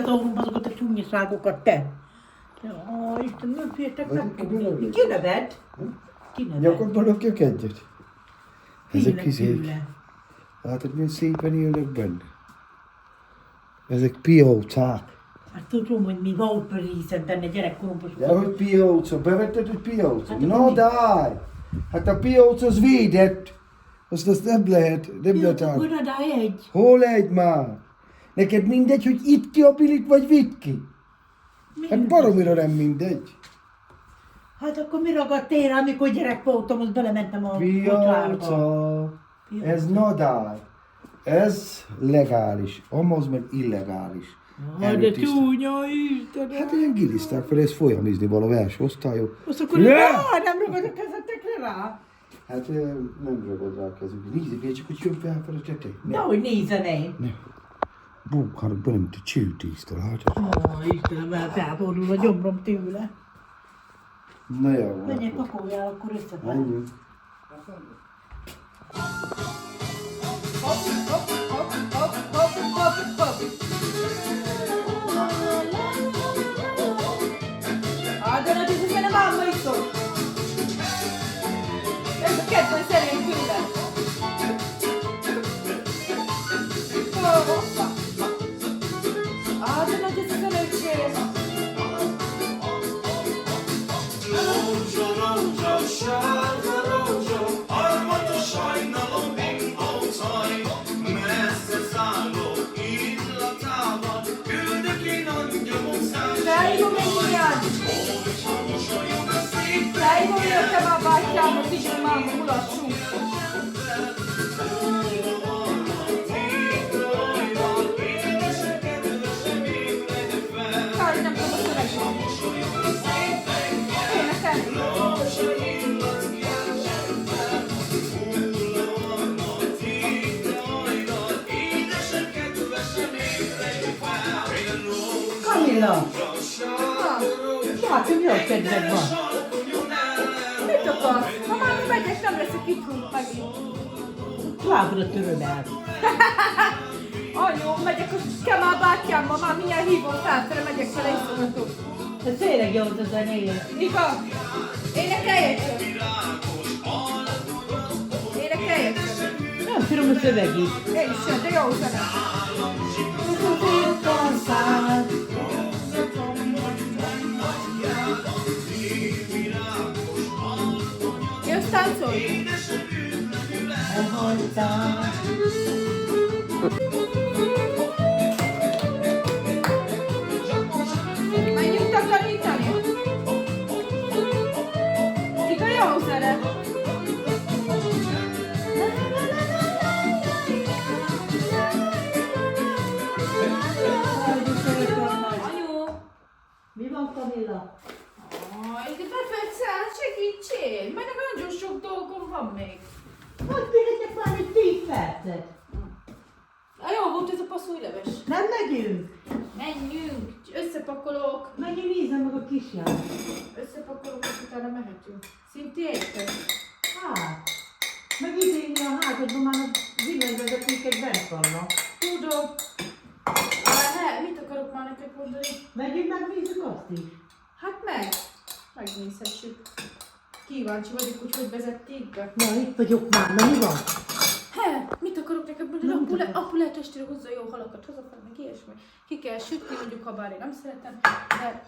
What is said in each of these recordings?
aurum azokat a csúnyiságokat, te. Ó, Isten, nem fértek megkapni. Ki neved? Ki neved? Nyakadban rakjak egyet? Ezek Félek izék. tőle. Látod, milyen szépen élnek benne? Ezek piócák. Hát tudom, hogy mi Vautban hiszem benne gyerekkoromban. De hogy pióca? Bevetted, hogy pióca? Hát Na akkor mi? daj! Hát a pióc az védett. Azt nem lehet, nem lehet át. Hol adá egy? Hol egy már? Neked mindegy, hogy itt ki a bilit, vagy vitt ki? Hát baromira nem mindegy. Hát akkor mi ragadt én rá, amikor gyerek voltam, az belementem a kocsárba. Pióca. Ez nadály. Ez legális. Amaz meg illegális. De Előtiszta- csúnya Istenem. Hát ilyen giliszták fel, ez folyamizni való első osztályok. Azt akkor nem ragad a kezetekre rá? Hát nem ragad rá a kezünk. Nézzük, csak hogy jön fel a tetején. De hogy nézem én. Ne. Búkálok bele, mint a csőtíztől, látod? Ó, Istenem, elborul a gyomrom tőle. Na jó. Menjek, pakoljál, akkor összefel. Menjünk. De nagy ez a máma iszol. Ez a kedvenc szerény külön. Hoppa. De nagy ez a nőség. Rózsa, rózsa, sárga rózsa, armatos sajnalom, bimbócaj, messze szállok illatában, küldök én angyalom Felhívom én ilyen. Felhívom jöttem a bátyámot, is a máma mulassunk. Kár, nem tudom a szövegben. Énekelni. Kamilla! Hát, hogy jól kedved van. Mit akarsz? Ha már mi megyek, nem leszek itthon megint. Lábra töröd el. Anyu, megyek a Kemal bátyámmal, már mindjárt hívom felfele, megyek vele iszogatok. Ez tényleg jó az a zenéje. Nika, énekeljek csak. Énekeljek csak. Nem tudom a szövegét. Én sem, de jó zene. Jössz táncolj? Menjünk takarítani? Nika, jó zene. Anyu! Mi van, Kamilla? Aj, de befekszel, segítsél! Meg nagyon sok dolgom van még. Hogy bírjátok már egy 10 percet? Jó volt ez a passzújleves. Nem megyünk? Menjünk, összepakolok. Menjünk, nézzem meg a kisjárat. Összepakolok, és utána mehetünk. Szinti érted? Hát, meg idénni a házadban már a villanyvezetékek bent vannak. Tudom. Mit akarok már neked mondani? Megyünk, megnézzük azt is. Hát megnézhessük. Kíváncsi vagyok, hogy vezették be. Na, itt vagyok már, na mi van? Mit akarok neked mondani? Apu lehet estére hozza jó halakat hazafelé, meg ilyesmi. Ki kell sütni, mondjuk, ha bár én nem szeretem, de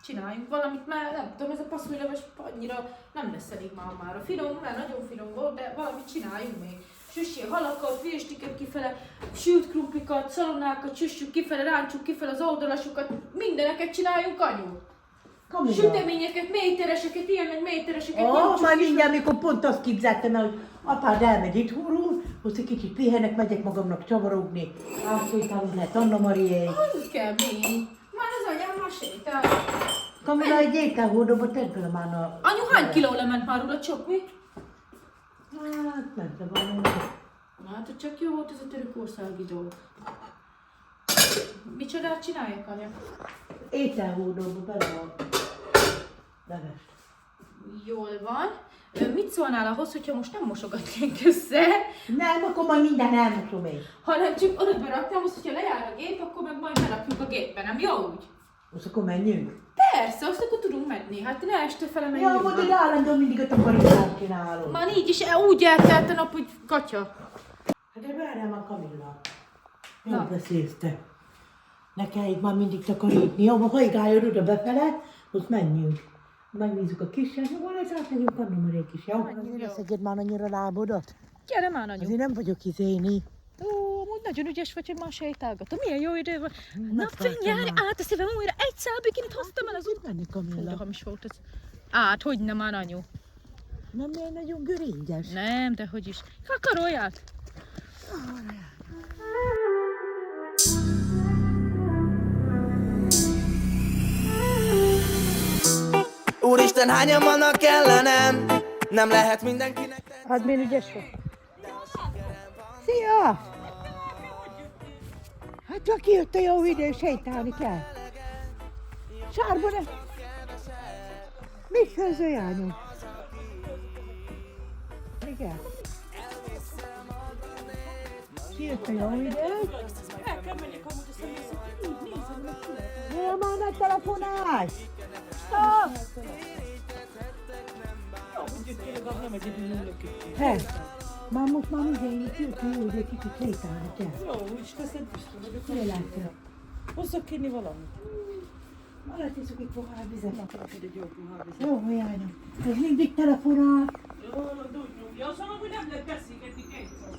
csináljunk valamit, mert nem tudom, ez a passzújleves annyira nem lesz elég mámára. Finom, mert nagyon finom volt, de valamit csináljunk még. Süssél halakat, vérstiket kifele, sült krumplikat, szalonákat, süssük kifele, ráncsuk kifele az oldalasokat, mindeneket csináljunk, anyu. Kamilla. Süteményeket, métereseket, ilyen meg métereseket. Ó, nyomcsuk már is. mindjárt, amikor pont azt képzeltem el, hogy apád elmegy itthonról, most egy kicsit pihenek, megyek magamnak csavarogni. Átsétálunk lehet Anna Marié. Az kemény. Már az anyám már sétál. Kamilla, egy ételhordóba tedd bele már a... Anyu, hány kiló lement már a csokmi? Hát, nem tudom. Hát, hogy csak jó volt ez a törökországi dolog. Micsodát csináljak, anya? Ételhordóba bele a levest. Jól van. Mit szólnál ahhoz, hogyha most nem mosogatnánk össze, Nem, akkor majd minden elmosom én. hanem csak oda beraknám, azt, hogyha lejár a gép, akkor meg majd berakjuk a gépbe, nem jó úgy? Most akkor menjünk. Persze, azt akkor tudunk menni. Hát ne este fele Ja, menjünk. mondod, állandóan mindig a takarítást csinálom. Már így is úgy eltelt a nap, hogy katya. Hát de várjál már, Kamilla. Na. Jó beszélsz te. Ne kell itt már mindig takarítni. Jó, ha hajgáljon oda befele, most menjünk. Megnézzük a kisebb, hol ez átmegyünk a numerék is, jó? Ne szedjed már annyira lábodat. Gyere már, anyu. Azért nem vagyok izéni. Ó, amúgy nagyon ügyes vagy, hogy ma sétálgatom. Milyen jó idő van. Na, Megtartom figyelj, már. át a szívem újra. Egy szál bikinit hoztam el az út. Menni, De Kamilla. hamis volt ez. Át, hogy nem már, anyu. Nem ilyen nagyon görényes. Nem, de hogy is. Kakarolját. Úristen, hányan vannak ellenem? Nem lehet mindenkinek tenni. Hát milyen ügyes vagy? Szia! Hát csak kijött a jó idő, sétálni kell. Sárba ne... Mit főzöl, Jányi? Igen. Kijött a jó idő. Néha már ne telefonálj! Stop! He, már most már mindjárt jött a jó idő, kicsit sétálni kell. Jó, úgyis teszed, biztos vagyok. Jól látja. Hozzak kérni valamit. Alatt iszok egy pohár vizet. Neked egy jó puhár vizet. Jó, Jányi. Ez mindig telefonál. Jó, úgy nyomja. Azt mondom, hogy nem lehet beszélgetni kétszer.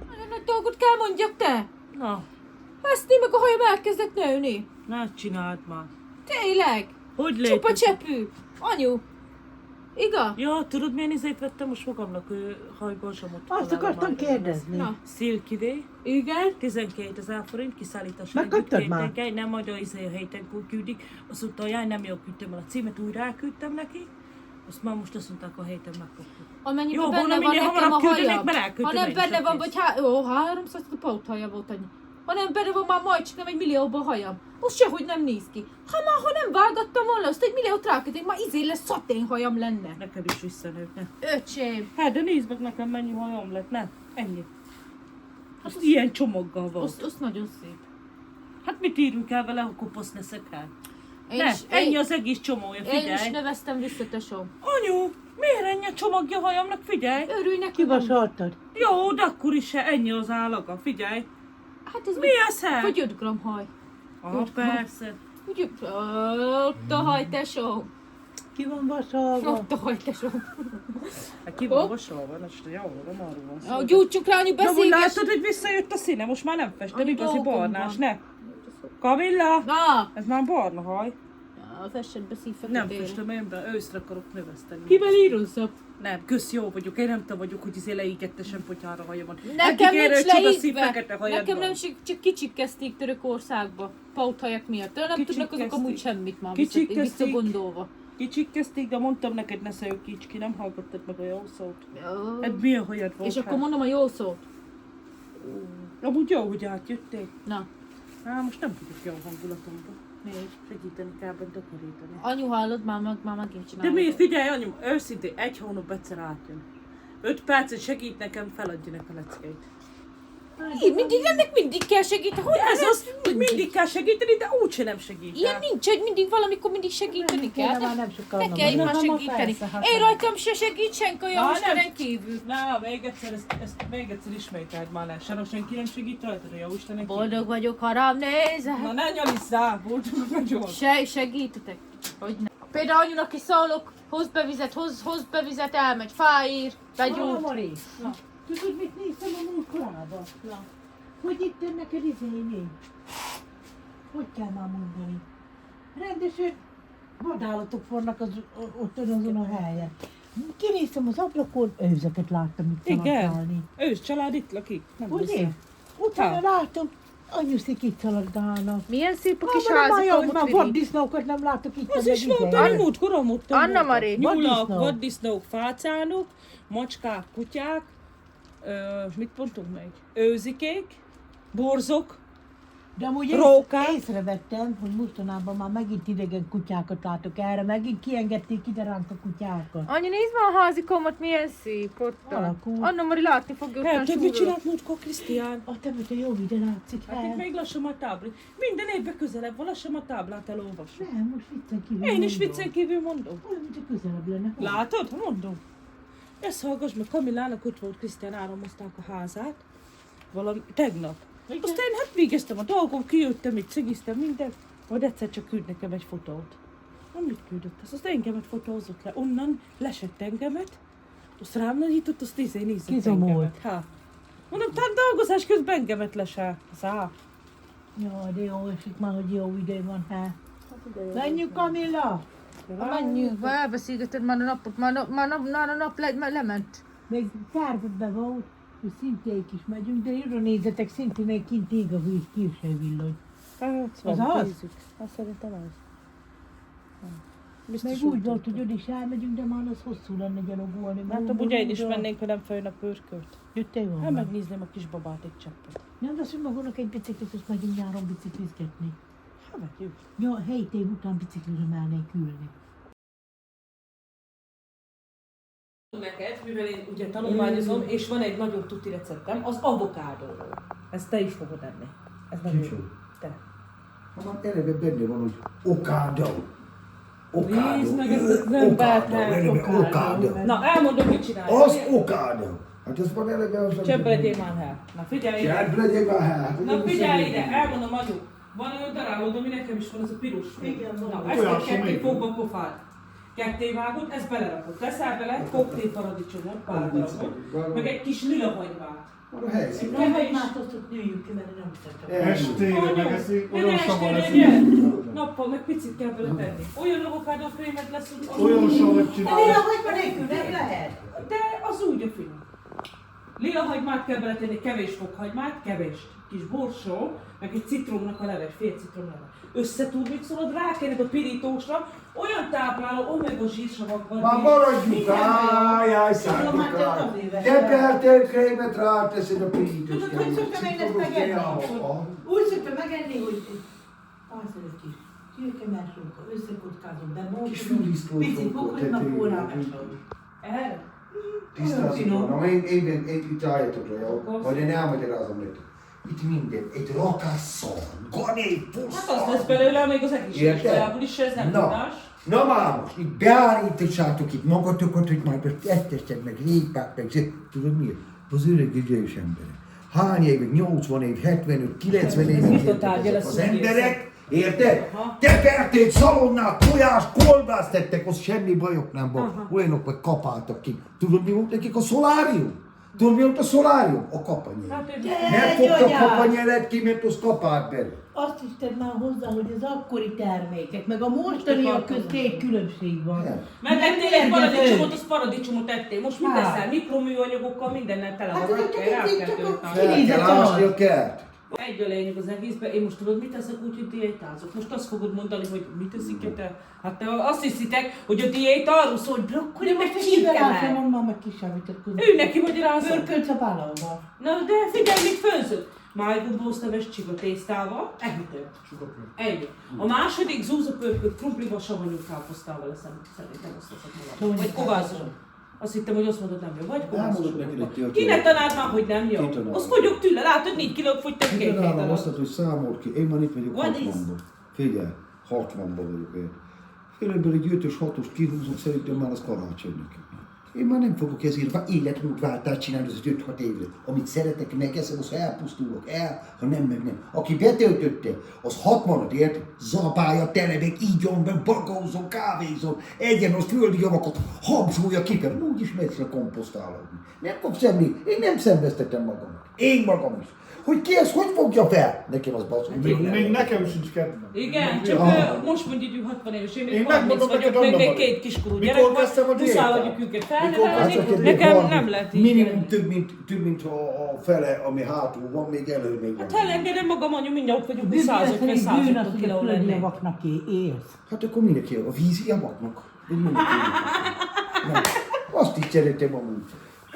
Nagyon nagy dolgot kell mondjak te. Na, Ezt én meg a hajam elkezdett nőni. ne csináld már. Tényleg. Hogy Csupa létezik? csepű. Anyu. Igaz? Ja, tudod milyen izét vettem most magamnak hajbalzsamot? Azt akartam kérdezni. Na. Silky Igen. 12 000 forint kiszállítás. Megkaptad már? Nem, majd a héten küldik. Azt mondta, hogy jaj, nem jól küldtem el a címet, újra elküldtem neki. Azt már most azt mondták, a héten megkaptuk. Amennyiben Jó, benne volna van minél nekem a hamarabb küldenék, hajam. mert elküldtem Ha nem én is benne a van, pénzt. vagy 300 a pauthaja volt annyi. Ha nem benne van már majd, csak nem 1 millióban hajam. Most sehogy nem néz ki. Ha nem vágattam volna, azt 1 milliót rákötnék, már lesz szatén hajam lenne. Nekem is visszanőtt, ne. Öcsém. Hát, de nézd meg nekem mennyi hajam lett, ne? Ennyi. Azt ilyen csomaggal van. Azt nagyon szép. Hát mit írunk el vele, ha kopasz leszek el? Én Ne, is- ennyi én- az egész csomója, Én is figyelj! neveztem vissza, tesóm. Anyu, miért ennyi a csomagja a hajamnak, figyelj! Örülj neki. Kivasaltad? Jó, de akkor is se ennyi az állaga, figyelj! Hát ez Mi az hát? Hogy 5 gram haj. Ah, persze. Úgy, ott a haj, tesóm. Ki van vasalva? Ott a haj, tesóm. Hát ki van vasalva, most jó, nem arról van szó. Gyújtsuk rá, anyu, Na, úgy beszélgess. látod, hogy visszajött a színe, most már nem festem, Annyi igazi dolgom barnás, van. ne? Kamilla! Na! Ez már barna haj. A fessetbe szívfeketére. Nem festem, én be őszre akarok növeszteni. Kivel írozzak? Nem, kösz jó vagyok, én nem te vagyok, hogy leégettesen potyára hajamon. Nekem nincs leízve. fekete hajad Nekem van. nem csak kicsikkezték Törökországba. Pauthajak miatt. Tőle nem tudnak azok Kicsikkezték. amúgy semmit már Kicsikkezték. visszagondolva. Kicsikkezték, de mondtam neked, ne szólj kicski, nem hallgattad meg a jó szót. Jó. Hát milyen hajad volt? És akkor hát? mondom a jó szót. Amúgy jó, hogy átjöttél. Na, Á, most nem tudok jó hangulatomba. miért? Segíteni kell benne takarítani. Anyu hallod, már megint De csinálom. miért? Figyelj, anyum, őszintén, 1 hónap egyszer átjön. 5 percet segít nekem, feladjanak a leckét. Így mindig kell segíteni. Hogy Ez az, hogy mindig kell segíteni, de úgyse nem segít. Ilyen nincs, hogy mindig valamikor mindig segíteni kell. Már nem sokkal Ne kell már segíteni. Én rajtam se segít senki olyan Istenen kívül. Na, még egyszer, ezt még egyszer ismételd már le. Sáros, senki nem segít rajtad, a jó Istenek. Boldog vagyok, ha rám nézel. Na, ne nyalisz rá, boldog vagyok. Segítetek. Hogy ne. Például anyunak is szólok, hozd be vizet, elmegy, fáír, begyújt. Mari, tudod, mit néztem a múltkorában? Hogy itt neked izéni? Hogy kell már mondani? Rendesen vadállatok vannak ott azon a helyen. Kinéztem az ablakon, őzeket láttam itt Igen. szaladgálni. Ős család itt lakik. Nem Ugye? hiszem. Utána Hát. látom, anyuszik itt szaladgálnak. Milyen szép a Ah, kis már nem házika, olyan, hogy már vaddisznókat nem látok itt. Az meg is volt, izé. ami múltkor amúgtam. Anna Mari. Nyulak, Vaddisznó. vaddisznók, fácánok, macskák, kutyák, mit mondtunk még? Őzikék, borzok, De amúgy Rókák. észrevettem, hogy mostanában már megint idegen kutyákat látok erre, megint kiengedték ide ránk a kutyákat. Anya, nézd már a házikomot, milyen szép ott. Alakul. Anna Mari látni fogja Nem, utána tudod, mit súrolni. csinált múltkor Krisztián? A te vagy a jó ide látszik Hát itt fel. még lassan a táblát. Minden évben közelebb van, lassan a táblát elolvasom. Nem, most viccen kívül Én is mondom. viccen kívül mondom. Olyan, mint a közelebb lenne. Látod? Mondom. Ezt hallgass meg, Kamillának ott volt, Krisztián áramozták a házát. Valami tegnap. Aztán én hát végeztem a dolgom, kijöttem, itt cigiztem mindent. Majd egyszer csak küld nekem egy fotót. Nem mit küldött? Azt engemet fotózott le. Onnan lesett engemet. Azt rám nagyított, azt nézett Kizomult. engemet. Hát. Mondom, tehát dolgozás közben engemet lesel. Szá. Jaj, de jó esik már, hogy jó idő van, hát. Menjünk, Kamilla! Menjünk be, elbeszélgeted már a napot, már a nap lement. Még kárpatban volt, hogy szintéig is megyünk, de jövő nézzetek, szintén egy kint ég a víz, ki se villany. Hát, Az van, az? nézzük. Azt szerintem az. Meg Biztos úgy volt, hogy oda is elmegyünk, de már az hosszú lenne gyalogolni. Hát ugye én is mennénk, ha nem följön a pörkölt. Jöttél volna? Hát megnézném a kis babát egy cseppet. Nem veszünk magunknak egy biciklit, és megyünk nyáron biciklizgetni. Hát megyünk. Ja, helyi év után biciklire mernék ülni. Neked, mivel én ugye tanulmányozom, és van egy nagyon tuti receptem, az avokádóról. Ezt te is fogod enni. Ez nagyon Kicsi. jó. Te. Ha már eleve benne van, hogy okádó. Nézd meg ezt a zömbát, Okádó. Na, elmondom, mit csinálj. Az okádó. Hát ez van eleve az... Csöppelegyél már el. Na figyelj ide. Csend legyél már hát. Na figyelj ide, elmondom, anyu. Van olyan darálód, ami nekem is van, az a piros. Na, ezt a ketté fogva pofád. Ketté vágod, ezt belerakod. Teszel bele koktélparadicsomot, pár darabot, meg egy kis lilahagymát. A helyszín. Nem vagy már azt, hogy nőjük ki, mert én nem szeretem. Estére megeszik, olyan Olyan sava lesz. Nappal meg picit kell bele tenni. Olyan avokádó krémet lesz, hogy... Olyan savat De csinál. néha hagyma nélkül nem lehet. De az úgy a finom. Lilahagymát kell beletenni, kevés fokhagymát, kevés kis borsó, meg egy citromnak a leves, fél citromleves. Összetúrmixolod, rákened a pirítósra, olyan tápláló omega zsírsavakban. Már maradjunk, ájjáj, szálljuk rá. Tepertél krémet rá, teszed a pirítős. Tudod, hogy szoktam én ezt megenni? Úgy szoktam megenni, hogy párszeres kis csirkemersóka, összekockázom, Kis bemócsolom, fűlisztó picit fokoznak tettél. forrásom. Erre? Tisztázzuk volna, én itt álljatok le, jó? Majd én elmagyarázom nektek. Itt minden, egy rakasszal, gané, Hát puszta. azt lesz belőle, még az egészséges Érted? kajából is, ez nem Na. tudás. Na már most, itt beállítottátok itt magatokat, hogy majd most ettestek meg répák, meg tudod miért? Az öreg idős emberek. Hány évig, 80 év, 75, 90 Ez évig mit a éltek tárgya ezek az lesz, emberek, érted? Aha. Tekerték, szalonnát, tojást, kolbászt tettek, az semmi bajok nem volt. Olyanok meg kapáltak ki. Tudod mi volt nekik a szolárium? Tudod mi volt a szolárium? A kapanyél. Hát ő Nem Egy fogta a anyám! kapanyélet ki, mert az kapált bele. Azt is tedd már hozzá, hogy az akkori termékek, meg a mostaniak közt egy különbség van. Nem. Mert Nem ettél egy érdekes. paradicsomot, az paradicsomot ettél. Most mit Hát. teszel? Mikroműanyagokkal, mindennel tele Hát van. ezeket Rá így kell csak tölteni. a- Fel kell Kinézett ásni az. a kert. Egy a lényeg az egészben, én most tudod, mit teszek úgy, hogy diétázok. Most azt fogod mondani, hogy mit teszik te? Hát te azt hiszitek, hogy a diéta arról szól, hogy brokkoli, meg csirkemell. Csirkemell. Már meg kisávított Ő neki magyarázza. Pörkölc a vállalva. Na de figyelj, mit főzök? Májgondósz neves csiga tésztával, ehető. Ennyi. A második zúzapörkölt krumplival, savanyú káposztával leszem. Szerintem azt teszek magam. Vagy kovázom. Azt hittem, hogy azt mondod, nem jó. Vagy Elmondod neki, hogy kovázom. történet. Kinek tanáld már, hogy nem jó? Ki tanáld? Azt fogyok tőle, látod, 4 kilót fogytam 2 hét Kitalálom alatt. azt, hogy számolt ki. Én már itt vagyok What is? 60-ban. Figyelj, 60-ban vagyok én. Én ebből egy 5-ös, 6-ost kihúzok, szerintem már az karácsony neki. Én már nem fogok ezért életmódváltást csinálni az 5-6 évre. Amit szeretek, megeszem, az elpusztulok el, ha nem, meg nem. Aki betöltötte, az 60-at ért, zabálja, telebek, ígyon be, bagauzon, kávézon, egyen az földi javakat, habzsolja ki, mert úgyis megy le komposztálódni. Nem kapsz semmi, én nem szenvesztettem magamat. Én magam is. Hogy ki ezt hogy fogja fel? Nekem az baszom. Még nekem sincs kedvem. Igen, csak Ah. most mondjuk így 60 éves, én még Én 30 megmondom vagyok, neked, még Anna még Mari. 2 kiskorú Mikor gyerek van, kezdtem a muszáj diétát? vagyok őket Mikor felnevelni, kezdtem? nekem nem lehet így. Minimum több mint a fele, ami hátul van, még elő még van. Hát elengedem magam, anyu, mindjárt ott vagyunk, Bűn 150 bűn az, 150 hogy a kiló földi lennék. javaknak élsz. Hát akkor mindenki a vízi javaknak. Vagy mindenki. Nem. Azt így szeretem amúgy.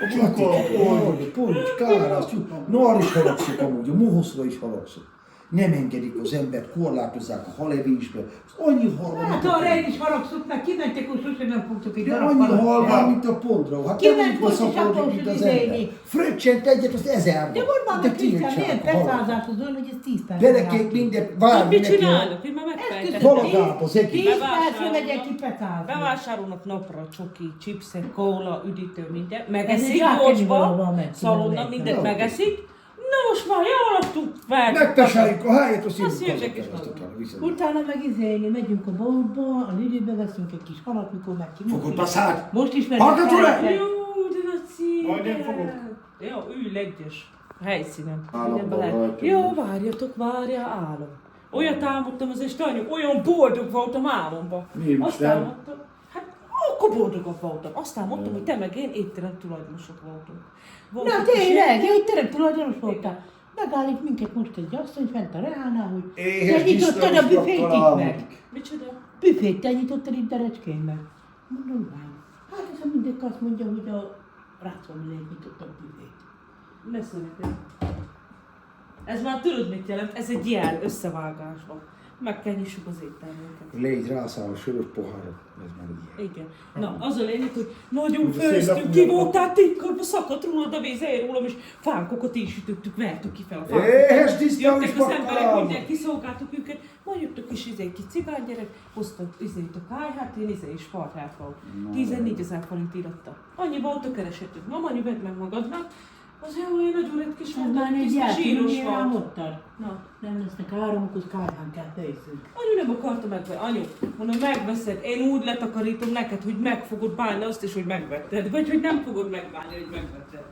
A Csukol, Pulcs, kárász, Nor is haragszok amúgy, a mohoszra is haragszok. nem engedik az embert, korlátozzák a halevésbe. Annyi hal van, Hát mint a arra én is haragszok, mert kimentek, úgy sosem nem fogtok egy de darab annyi halat hal van, el. mint a pondra. Hát Ki nem ment úgy most is szaporodik, abból mint az sütizélni? ember. Fröccsent egyet, az 1000 De most már a Krisztián miért tetszázás az olyan, hogy ez 10 perc. Gyerekek mindent, Hát várj mit neki. csinálnak? Én már megfejtettem. Valagább az egész. 10 percre megyek ki pecázni. Bevásárolnak napra csoki, chipsek, kóla, üdítő, minden. Ez Megeszik egy zsákkenyi valahol bocsba, megy, szalonna, tudom, mindent jó. megeszik. Na most már jól laktunk meg. Megpeseljük a helyet, azt Azt hívjuk jövök is haza. Utána meg megyünk a boltba, a Lidlbe veszünk egy kis halat, mikor meg ki. Fogod baszád! Most is Hallgatod le? Jó, de nagy szív. Majd én fogok. Jó, ülj egyes helyszínen. Államban Minden bele. rajta. Jó, várjál, állom. Olyat álmodtam az este, anyu, olyan boldog voltam álmomban. Mi most Azt nem? álmodtam, hát akkor boldogabb voltam. Azt álmodtam, hogy te meg én étterem tulajdonosok voltunk. Na tényleg, egy terem tulajdonos voltál. Megállít minket most egy asszony fent a reálnál, hogy Éhes te nyitottad a büfét itt meg. Micsoda? Büfét te nyitottad itt Derecskénbe. Mondom, nem. Hát ez a mindenki azt mondja, hogy a Rácomilét nyitotta a büfét. Ne szeretem. Ez már tudod mit jelent? Ez egy jel összevágásban. Meg kell nyissuk az éttermünket. Légy rászáll a sörös pohárra. Ez már ilyen. Igen. Na, az a lényeg, hogy nagyon Úgy a főztünk, szél ki napja- voltál titkorba, szakadt rólad a víz, én rólam, és fánkokat is sütöttük, vertük ki fel a fánkokat. Éhes tisztán is Jöttek az emberek, bakkalám! minden kiszolgáltuk őket, majd jött a kis kis cigánygyerek, hoztak a kájhát, én is farhát volt. 14 000 forint íratta. Annyi volt a keresetük. Mama, vedd meg magadnak. Az jó, én nagyon lett kis Ez volt, már egy kis játék, zsíros miért volt. álmodtad? Na, Nem lesznek áramokhoz, kárhán kell fejszünk. anyu nem akarta megvenni. Anyu, mondom, megveszed, én úgy letakarítom neked, hogy meg fogod bánni azt is, hogy megvetted. Vagy hogy nem fogod megbánni, hogy megvetted.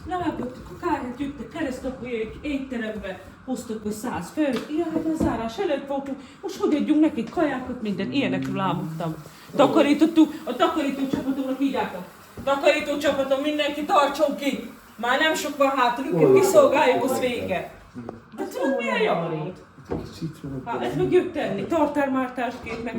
Na, megvettük a káját, jöttek keresztapujék, étterembe, hoztak a 100 főt. Ja, hát a zárás előtt voltunk. Most hogy adjunk nekik kajákat, minden ilyenekről álmodtam. Takarítottuk, a takarító csapatomnak így álltak. Takarító csapatom, mindenki tartson ki! Már nem sok van hátul, őket kiszolgáljuk, az vége. De tudod, milyen javarít? Hát ez meg jött tenni, tartármártáskét, meg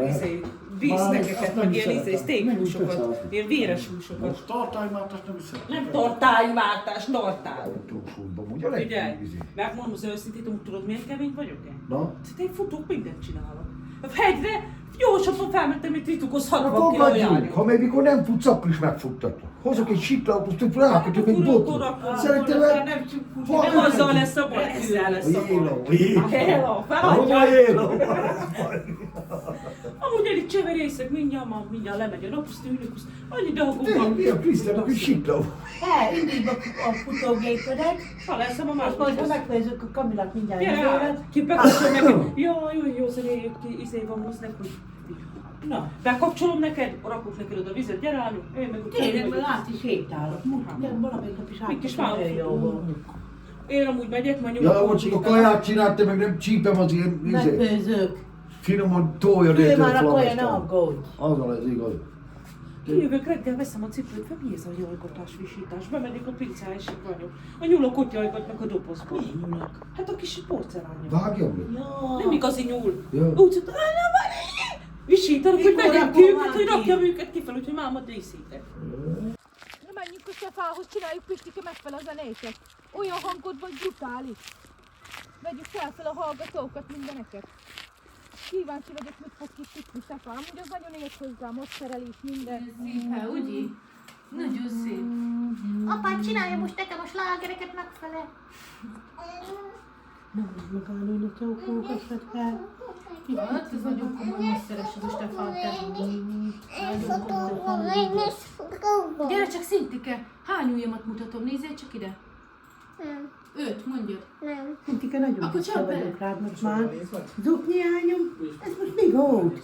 víznegeket, meg ilyen steakhúsokat, ilyen véres húsokat. Most tartálymártást nem hiszem. Nem tartálymártás, tartál. Túlsúlyban, ugye? Ugye? Megmondom az őszintét, hogy tudod, milyen kemény vagyok-e? Na? Hát én futok, mindent csinálok. A hegyre gyorsabban felmentem, mint titokos Hát 60 kiló fogadjunk, járjuk. ha még mikor nem tudsz, akkor is megfogtatok. Hozok egy siklautót, rákötök egy botot. Szerintem nem azzal lesz a baj, ezzel lesz a baj. Hello, feladja. Amúgy elég cseverészek, mindjárt lemegy a nap, azt ülök, azt annyi dolgunk van. Mi a Krisztának egy siklautó? Indítsd a futógépedet, Ha leszem a azt majd, ha másodikhoz. megfejezzük a Kamilát mindjárt Gyere az élet. át, ki bekapcsolom neked. Jó, szerélyek ki, van hoznak, hogy... Na, bekapcsolom neked, rakok neked oda vizet, gyere ányu, én meg utána Tényleg, megyek. mert át is sétálok. Valamelyik nap is Mit is átadom, nagyon jó volt. Én amúgy megyek, majd nyomok. Ja, most a kaját csinálta, meg nem csípem az ilyen Megfőzők. finoman tója Ő nélkül már a kaja, ne flamestán. aggódj. Azon ez igaz. Kijövök reggel, veszem a cipőt, fel mi ez a jajgatás, visítás? Bemegyek a pincáisig vagyok. A nyulok ott jajgatnak a dobozban. Mi nyulak? Hát a kis porcelánja. Vágjam le? Ja. Nem igazi nyúl. Ja. Úgy mondta, nem van visítanak, hogy Mikor vegyek rakom ki őket, már hogy ki? rakjam őket kifelé, úgyhogy máma díszítek. Na menjünk a Stefánhoz, csináljuk Pistike megfele a zenéket. Olyan hangod vagy brutális. Vegyük fel a hallgatókat, mindeneket. Kíváncsi vagyok, mit fog kitűnni Stefán. Amúgy az nagyon ért hozzám, ott szerelés minden. Szép, ugye? Nagyon szép. Apád csinálja most nekem a slágereket megfele. Nem is megállni, hogy te okókat fel. Hát ez nagyon komoly maszeres az a Stefán, te. Nagyon komoly. Gyere csak Szintike, hány ujjamat mutatom, nézzél csak ide. 5, mondjad. Szintike, nagyon Akkor büszke csapd bele. vagyok rád most már. Zupni ányom, ez most mi volt?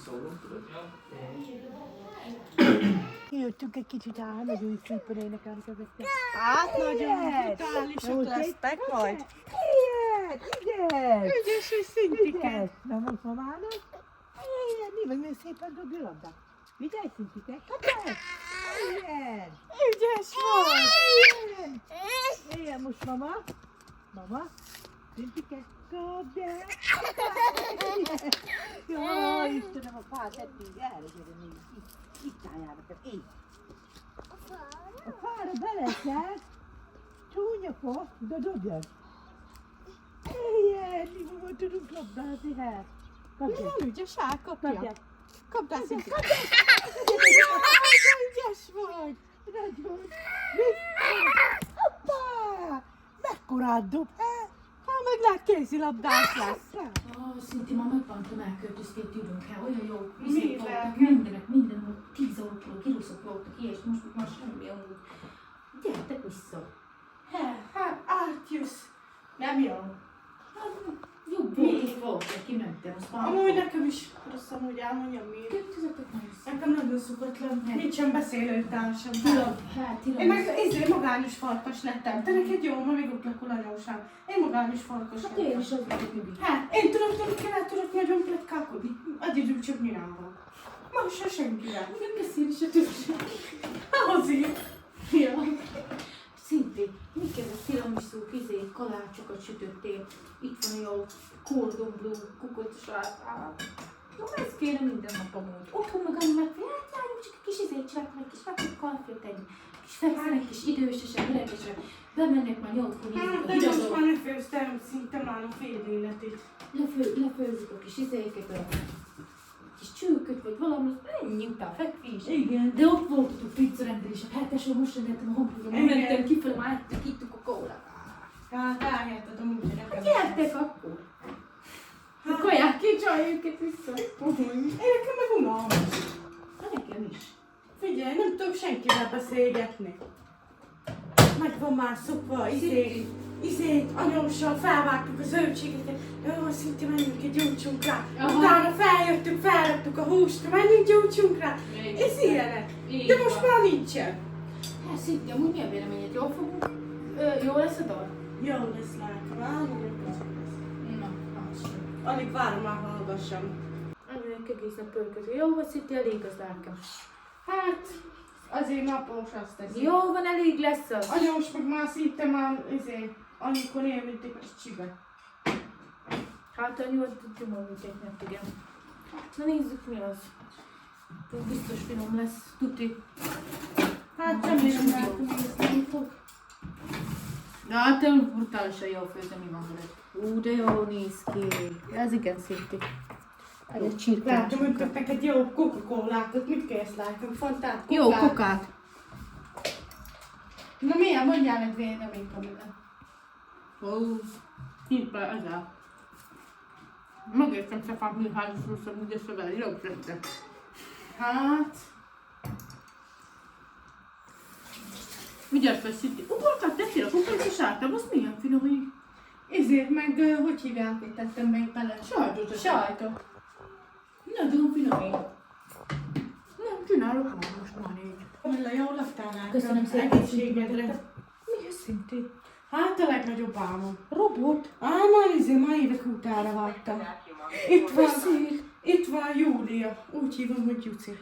Kijöttünk egy kicsit áll, nagyon szépen énekelni közöttem. Hát nagyon brutálisok lesztek majd. Igen! Ügyes és Szintike. Ügyes! Na most mamának? Igen, mi vagy, milyen szépen dobja labdát. Vigyázz, Szintike, kapd! Igen! Ügyes vagy. Igen! Igen, most mama. Mama. Szintike, kapd el! Jaj, Istenem, a fát ettünk, erre gyere nézd. Itt álljál nekem, így. A fára beleszed. Csúnya fa, de dobjad. Igen, Ennyi volt tudunk labdázni, hát. Kapják. Nem ügyes, kapja. Kapják. Kaptál Szinti. Ügyes vagy! Nagyon! Hoppá! Mekkorát dob, hát? Ha meglát, kézilabdás lesz. Szinti, ma megbántam, elköltöztél tőlünk el, olyan jó Mivel? vizék voltak, minden 10 autóról, kiruszok voltak, és most már semmi amúgy. Gyertek vissza. Hát, átjössz. Nem jó. Jobb volt, hogy kimentem, azt már... Amúgy nekem is rossz amúgy elmondjam miért. Költözetek nagyon szép. Nekem nagyon szokatlan, nincsen beszélőtársam. Hát, Én meg magányos farkas lettem. Te neked jó, ma még ott lakol anyósám. Én magányos farkas Hát lettem. én is az vagyok mindig. Hát, én tudok, tudok nagyon pletkálkodni. Addig csak Mirával. Ma se senkivel. Még beszélni se tudok. Azért. Ja. Szinti, mik ezek tiramisú, kalácsokat sütöttél. Itt van jó cordon bleu, kukoricasát. Jó, ez kéne minden nap amúgy. Otthon meg anyumak, hát csak egy kis csináltam, egy kis vakit kalfét, egy kis fekszenek, kis idősesen, öregesen. Bemennek már 8-kor Hát, de most már ne főztem szinte már a fél életét. Lefőzzük a kis a kis csőköt, vagy valami, ennyi után fekvés. Igen. De ott voltatok pizzarendelés, a hetesről most rendeltem a hamburgerre, mentem kifele, már ettek, ittuk a kólát. Hát, elhiheted amúgy, hogy nekem. Gyertek akkor! A kaják kicsaj őket vissza. Én nekem meg unalmas. Nekem is. Figyelj, nem tudok senkivel beszélgetni. Meg van már szokva, anyóssal felvágtuk a zöldségeket. Jó, szinte menjünk gyújtsunk rá. Utána felraktuk a húst, menjünk gyújtsunk rá. Ez ilyenek. De most már nincsen. Hát szinte, amúgy mi a véleményed? Jól fogunk? Jó lesz a dal? Jó lesz, látom. Nagyon köszönöm. Na, az sem. Alig várom már hallgassam. Annyira egész nap pörködő. Jó, vagy szinte elég az lelkem. Hát, azért napos azt teszi. Jó van, elég lesz az. Anyós meg már szinte már, amikor él, mint egy kis csibe. Hát anyu, az tudja magunk egy nap, igen. Na nézzük mi az. Biztos finom lesz, tuti. Hát remélem, látom, hogy ezt nem fog. De hát te brutálisan jól főzöm, mi van veled. De jól néz ki. Ez igen szép. Egy csirke. Látom, hogy kaptak egy jó Coca-Colákat, mit kérsz látom? Fantát, Jó, kokát. kokát. Na milyen, mondjál egy véleményt, amiben. Ó, hívva ezzel. Megértem Stefán Mihályos Russzom, úgy összevel, jobb lettek. Hát, Vigyázz fel, Szinti. Uborkát tettél a kukoricasártam, az milyen finom így. ezért meg, hogy hívják, hogy tettem még bele? Sajtot. Sajtot. Nagyon finom így. Nem csinálok már most már így. Milla, jól laktál rá. Köszönöm szépen. Egészségedre. Mi ez Szinti? Hát a legnagyobb álmom. Robot? Már évek utára vágtam. Itt van Júlia. Úgy hívom, hogy Juci.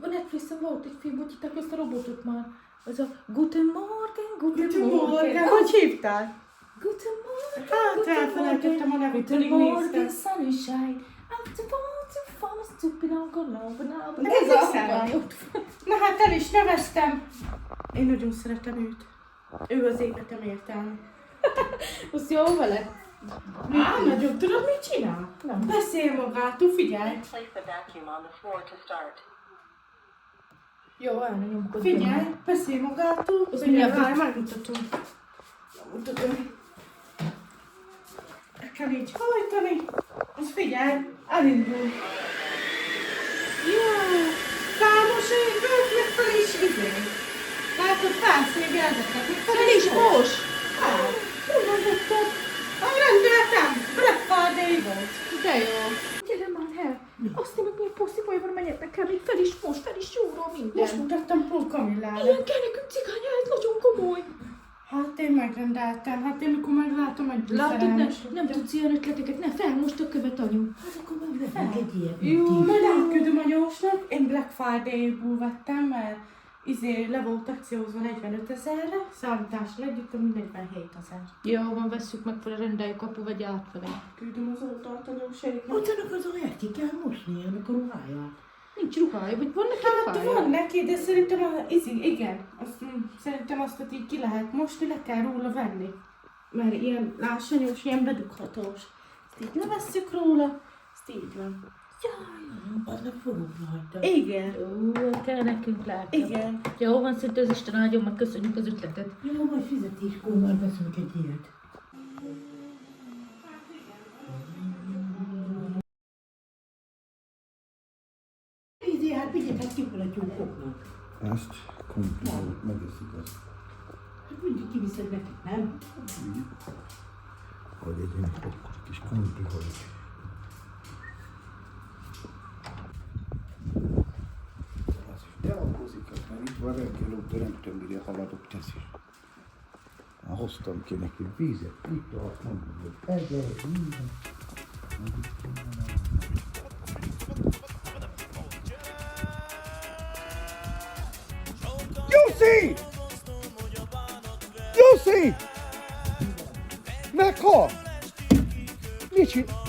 A Netflixen volt egy film, hogy hitták ezt a robotot már. Az a Guten Morgen, Guten Morgen. Hogy hívtál? Guten Morgen, Hát elfelejtettem a nevét, Guten pedig Morgen, néztem. sunshine. I'm the one to fall stupid Uncle Love. Ez a szám. Na hát el is neveztem. Én nagyon szeretem őt. Ő az életem értelme. Az jó vele? Nagyon tudod, mit csinál? Nem. Beszél magától, figyelj. Place the vacuum on the floor to start. Jó, el ne nyomkodj. Figyelj, beszél magától. Az Figyelj, milyen várj, megmutatom. Mutatom. Kell így hajtani. Az figyelj, elindul. Jó, számos éveknek fel is Látod, felszívja ezeket. Fel is most. Úgy mondottam. Rendeltem. Black Friday volt. De jó. Gyere már el. Azt én meg milyen poszti folyamon menjetek el, még fel is most, fel is jóról minden. Most mutattam Paul Kamillára. Ilyen kell nekünk cigánya, ez nagyon komoly. Hát én megrendeltem. Hát én mikor meglátom, hogy Látod, nem tudsz ilyen ötleteket, ne fel most a követ, anyu. Hát akkor megvetnek egy ilyet. Jó, majd átküldöm a Jósnak. Én Black Friday-ból vettem, mert le volt akciózva 45 000-re, számítással együtt, ami 47 000. Jó, van, vesszük meg fel, rendeljük kapu, vagy átfele. Küldöm az oldalt a Jóségnek. Utána az olyat ki kell mosni, amikor ruháját. Nincs ruhája, vagy van neki Hát ruhája? van neki, de szerintem igen. Szerintem azt így ki lehet mosni, le kell róla venni. mert ilyen lássanyós, ilyen bedughatós. Ezt így levesszük róla, ezt így van. Az meg fogunk rajta. Igen. Ó, kell nekünk látni. Igen. Jó van, szinte az Isten áldjon meg, köszönjük az ötletet. Jó, majd fizetéskor már veszünk egy ilyet. Vízi, hát vigyetek ki a tyúkoknak. Ezt komplikált, megeszik azt. Hát mindig kiviszed nekik, nem? Hogy legyen egy akkor kis komplikált. Az is teakozik, mert itt van reggel óta, nem tudom, mire haladok, tesz is. Már hoztam ki neki vízet, itt tart, mondom, hogy ez lehet minden. Jussi! Jussi! Meghal!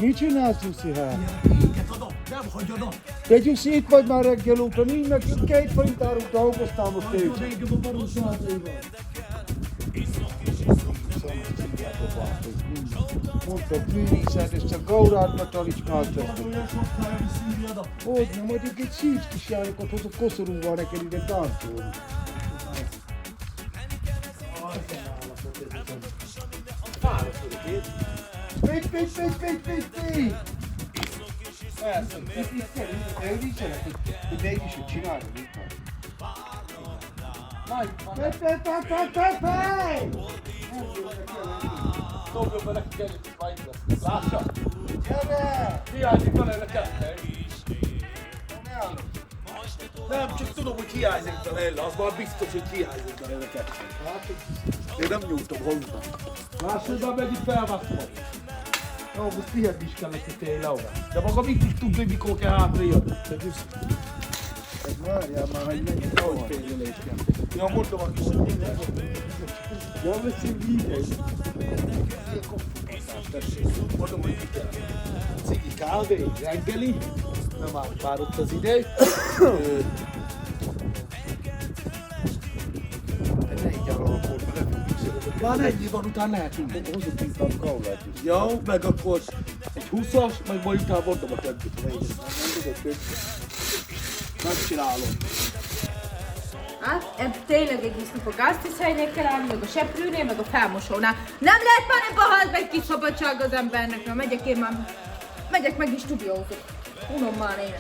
Mit csinálsz, Jussi, hát? Nem hagyjanak! Te Jussi, itt vagy már reggel óta, nincs meg 2 forint árult, dolgoztál most őt. Régen a baros házaival. Mondtad, művészet, ezt a gaurádba talicskáltatod. Olyan sok fájni szívjadat. Hogy nem, majd egy szűcs kisjárokat hozok koszorúval neked ide táncolni. Pégy! Persze, elvicselek, hogy mégis, hogy csinálod, mit van. Pégy! Dobjon be neki egyet fájtra. Lássa! Gyere! Hiányzik vele a kettő. Nem, csak tudom, hogy hiányzik vele, az már biztos, hogy hiányzik vele a kettő. Én nem nyújtom hozzá. Lássad, már megint felvágtam. Jó, most pihenni is kell neki tényleg. De maga mit is tudja, hogy mikor kell hátrajönni. Ez várjál már, hogy mennyit ahogy féljelés kell. Ja, mondom, hogy ja, veszünk így. Mondom, hogy mit kell. Cigi kávé, reggeli, nem állt már ott az idő. Már ennyi van, utána lehetünk. Hozok inkább kaulát is. Jó, meg akkor egy 20-as, meg majd utána mondom a többit. Megcsinálom. Hát, tényleg egész nap a gáztiszhelynél kell állni, meg a seprűnél, meg a felmosónál. Nem lehet már ebbe a házba egy kis szabadság az embernek, mert megyek én már, megyek meg is stúdiózok. Unom már én.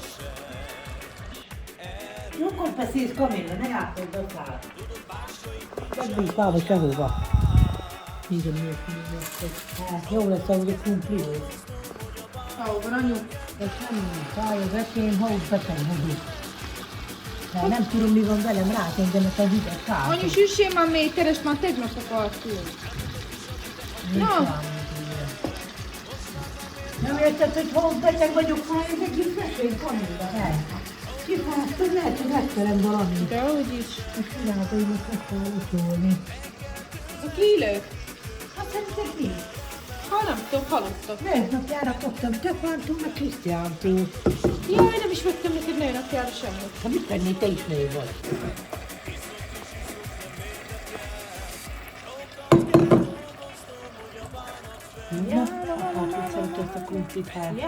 Jókor beszélsz, Kamilla, ne játszod a száll. Kedvész bába sehova. Nézem, miért hát jó lesz, ahogy a krumpli volt. Ahol van anyu? Ez nem fáj az esén, ha úgy beteg vagyok. De nem tudom, mi van velem, rátengenek a hideg kárt. Anyu, süssél már méteres, már tegnap akartunk. Na. Nem érted, hogy hol beteg vagyok, már ez egész esén, Kamilla, nem. Kifáztad, lehet, hogy megterem valamit. Dehogy is. Most csinálod, hogy most meg kell utolni. Ez a kilő? Hát szerinted mi? Ha nem tudom, halottak. Nőnapjára kaptam Stefántól, meg Krisztiántól. Jaj, nem is vettem neked nőnapjára semmit. Ha mit vennél, te is nő vagy. Na, hát szeretett a krumplit hát.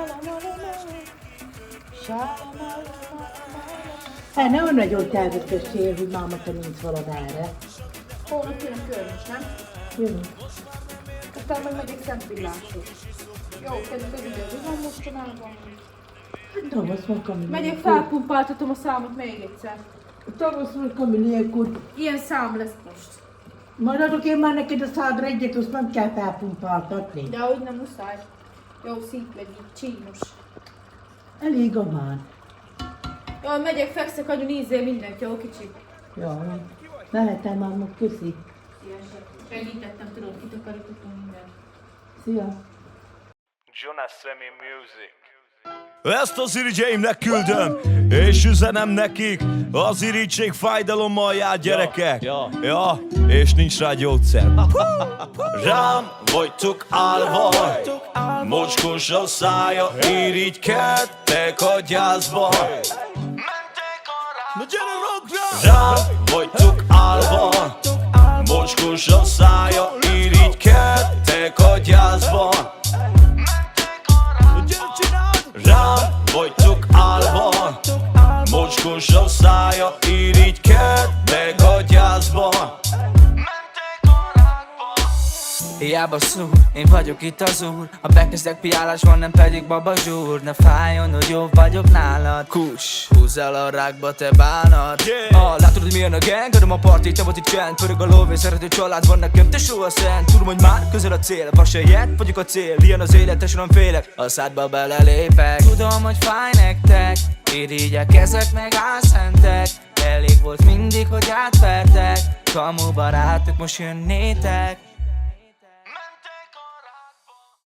Hát nem nagyon természetesen, hogy máma te nincs valadára. Holnap jön a körmös, nem? Jó. Aztán meg megyek Szentvilláshoz. Jó, kezdjük az idő, mi van mostanában? Hát tavasz van, Kamilla. Megyek, felpumpáltatom a számot még egyszer. Tavasz van, Kamilla, akkor Ilyen szám lesz most. majd adok én már neked a szádra egyet, azt nem kell felpumpáltatni. De ahogy nem muszáj. Jó, szép legyen, csímos. Elég a már. Jaj, megyek, fekszek, anyu, nézzél mindent, jó kicsi? Jaj, mehetem már most, köszi. Segítettem, tudod, kitakarítottam mindent. Szia. Jonas Remy Music. Ezt az irigyeimnek küldöm, és üzenem nekik, az irigység fájdalommal jár, gyerekek. Ja, és nincs rá gyógyszer. Rám vagytok állva, mocskos a szája, irigykedtek a gyászba. Na gyere, rock rá! Rám vagytok állva, mocskos a szája, irigykedtek kegyelmezve. Rám vagytok állva, mocskos a szája, irigykednek a gyászban. Hiába szúr, én vagyok itt az úr. Ha bekezdek piálásban, nem pedig baba zsúr. Ne fájjon, hogy jobb vagyok nálad. Kus, húzz el a rákba, te bánat. Látod, hogy milyen a gang, adom a partit, nem volt itt csend. Pörög a lóvé, szerető család van nekem, te soha szent. Tudom, hogy már közel a cél, vasejjed, vagyok a cél. Ilyen az élet, te nem félek, a szádba belelépek. Tudom, hogy fáj nektek, irigyek ezek meg álszentek. Elég volt mindig, hogy átvertek. Kamu barátok, most jönnétek.